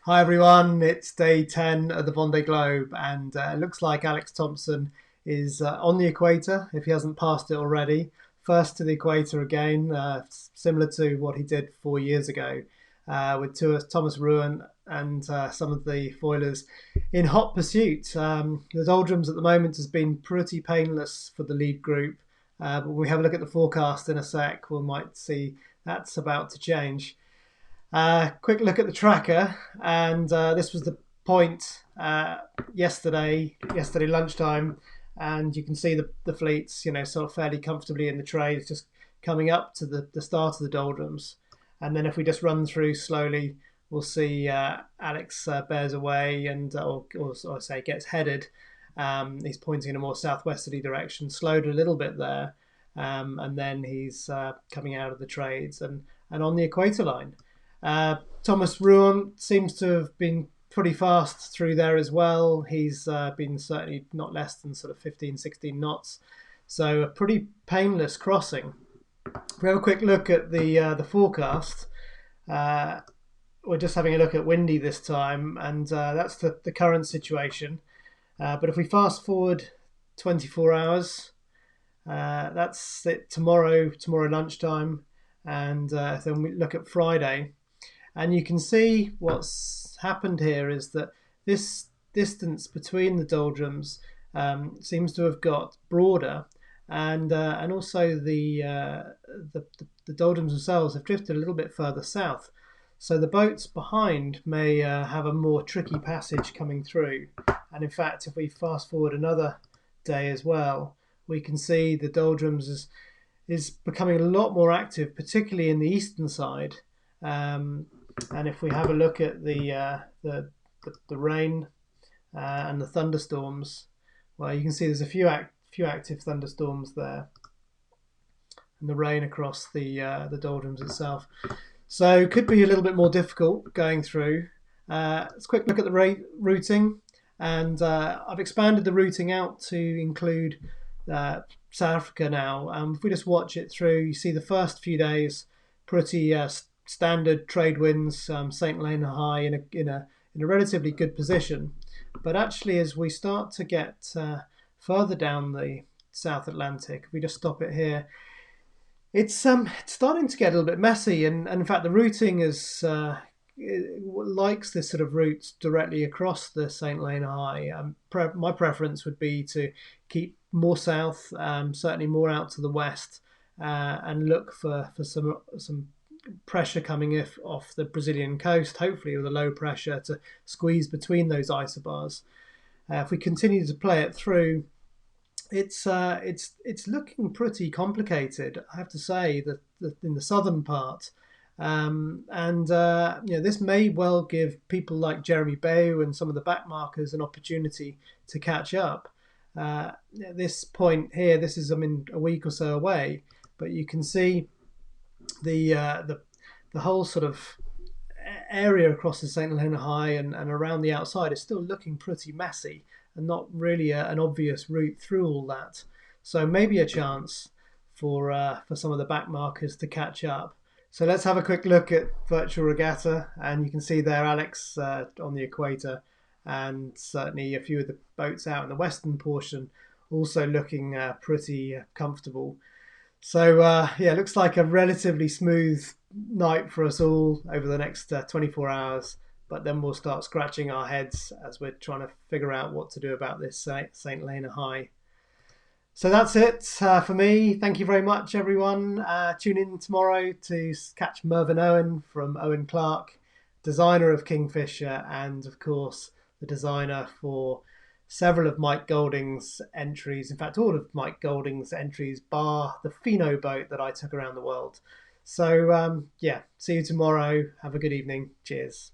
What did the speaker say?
Hi everyone, it's day 10 of the Vendée Globe, and it looks like Alex Thomson is on the equator, if he hasn't passed it already. First to the equator again, similar to what he did 4 years ago with Thomas Ruyant and some of the foilers in hot pursuit. The doldrums at the moment has been pretty painless for the lead group, but when we have a look at the forecast in a sec, we might see that's about to change. Quick look at the tracker, and this was the point yesterday lunchtime, and you can see the fleets, sort of fairly comfortably in the trade, just coming up to the start of the doldrums. And then if we just run through slowly, we'll see Alex bears away and, or say gets headed. He's pointing in a more southwesterly direction, slowed a little bit there, and then he's coming out of the trades and on the equator line. Thomas Ruyant seems to have been pretty fast through there as well. He's been certainly not less than sort of 15, 16 knots. So a pretty painless crossing. If we have a quick look at the forecast, we're just having a look at windy this time, and that's the current situation. But if we fast forward 24 hours, that's it tomorrow lunchtime, and then we look at Friday. And you can see what's happened here is that this distance between the doldrums seems to have got broader, and also the doldrums themselves have drifted a little bit further south. So the boats behind may have a more tricky passage coming through. And in fact, if we fast forward another day as well, we can see the doldrums is becoming a lot more active, particularly in the eastern side. And if we have a look at the rain and the thunderstorms, well, you can see there's a few active thunderstorms there, and the rain across the doldrums itself. So could be a little bit more difficult going through. Let's quick look at the routing, and I've expanded the routing out to include South Africa now. If we just watch it through, you see the first few days pretty standard trade winds, St. Helena high in a relatively good position. But actually, as we start to get further down the South Atlantic, if we just stop it here, it's starting to get a little bit messy. And in fact, the routing is likes this sort of route directly across the St. Helena high. My preference would be to keep more south, certainly more out to the west, and look for some pressure coming off the Brazilian coast, hopefully with a low pressure to squeeze between those isobars. If we continue to play it through, it's looking pretty complicated, I have to say, that in the southern part. This may well give people like Jeremy Bayu and some of the backmarkers an opportunity to catch up. At this point here, this is a week or so away, but you can see the whole sort of area across the St. Helena High and around the outside is still looking pretty messy and not really an obvious route through all that. So maybe a chance for some of the back markers to catch up. So let's have a quick look at virtual regatta, and you can see there Alex on the equator, and certainly a few of the boats out in the western portion also looking pretty comfortable. So it looks like a relatively smooth night for us all over the next 24 hours, but then we'll start scratching our heads as we're trying to figure out what to do about this St. Helena high. So that's it for me. Thank you very much, everyone. Tune in tomorrow to catch Mervyn Owen from Owen Clark, designer of Kingfisher, and of course the designer for several of Mike Golding's entries. In fact, all of Mike Golding's entries, bar the Pheno boat that I took around the world. So see you tomorrow. Have a good evening. Cheers.